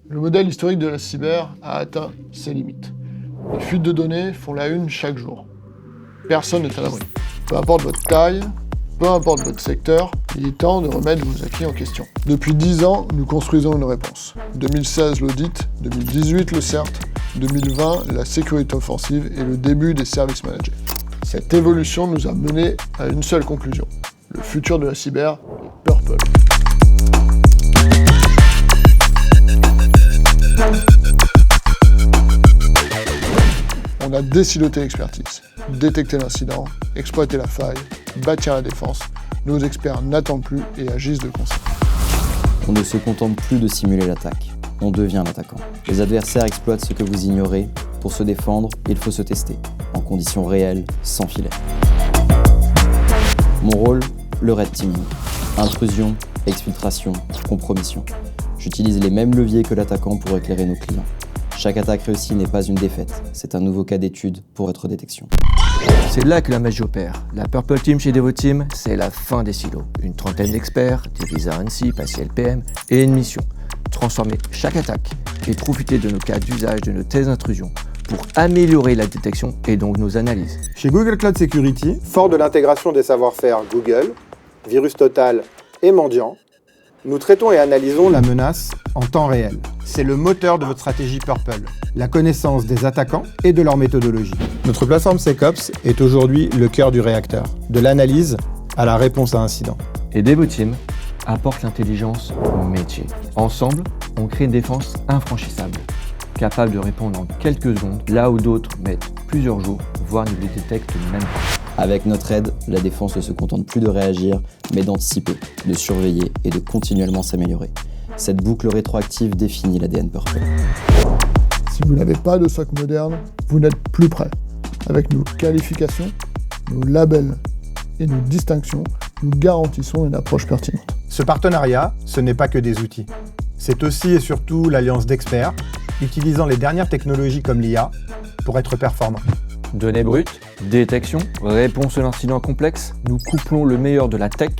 Le modèle historique de la cyber a atteint ses limites. Les fuites de données font la une chaque jour. Personne n'est à l'abri. Peu importe votre taille, peu importe votre secteur, il est temps de remettre vos acquis en question. Depuis 10 ans, nous construisons une réponse. 2016 l'audit, 2018 le CERT, 2020 la sécurité offensive et le début des services managés. Cette évolution nous a mené à une seule conclusion. Le futur de la cyber est Purple. On a désiloté l'expertise, détecté l'incident, exploité la faille, bâtir la défense. Nos experts n'attendent plus et agissent de concert. On ne se contente plus de simuler l'attaque, on devient l'attaquant. Les adversaires exploitent ce que vous ignorez. Pour se défendre, il faut se tester, en conditions réelles, sans filet. Mon rôle, le red teaming. Intrusion, exfiltration, compromission. J'utilise les mêmes leviers que l'attaquant pour éclairer nos clients. Chaque attaque réussie n'est pas une défaite, c'est un nouveau cas d'étude pour votre détection. C'est là que la magie opère. La Purple Team chez Devoteam, c'est la fin des silos. Une trentaine d'experts, divisés en RNC, passés LPM, et une mission. Transformer chaque attaque et profiter de nos cas d'usage de nos thèses d'intrusion pour améliorer la détection et donc nos analyses. Chez Google Cloud Security, fort de l'intégration des savoir-faire Google, Virus Total et Mandiant, nous traitons et analysons la menace en temps réel. C'est le moteur de votre stratégie Purple, la connaissance des attaquants et de leur méthodologie. Notre plateforme SecOps est aujourd'hui le cœur du réacteur, de l'analyse à la réponse à incident. Et Devoteam apporte l'intelligence au métier. Ensemble, on crée une défense infranchissable, capable de répondre en quelques secondes, là où d'autres mettent plusieurs jours, voire ne les détectent même pas. Avec notre aide, la défense ne se contente plus de réagir, mais d'anticiper, de surveiller et de continuellement s'améliorer. Cette boucle rétroactive définit l'ADN Purple. Si vous n'avez pas de SOC moderne, vous n'êtes plus prêt. Avec nos qualifications, nos labels et nos distinctions, nous garantissons une approche pertinente. Ce partenariat, ce n'est pas que des outils. C'est aussi et surtout l'alliance d'experts, utilisant les dernières technologies comme l'IA pour être performants. Données brutes, détection, réponse à l'incident complexe, nous couplons le meilleur de la tech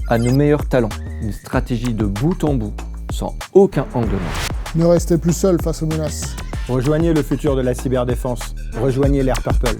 à nos meilleurs talents. Une stratégie de bout en bout, sans aucun angle mort. Ne restez plus seul face aux menaces. Rejoignez le futur de la cyberdéfense. Rejoignez l'ère Purple.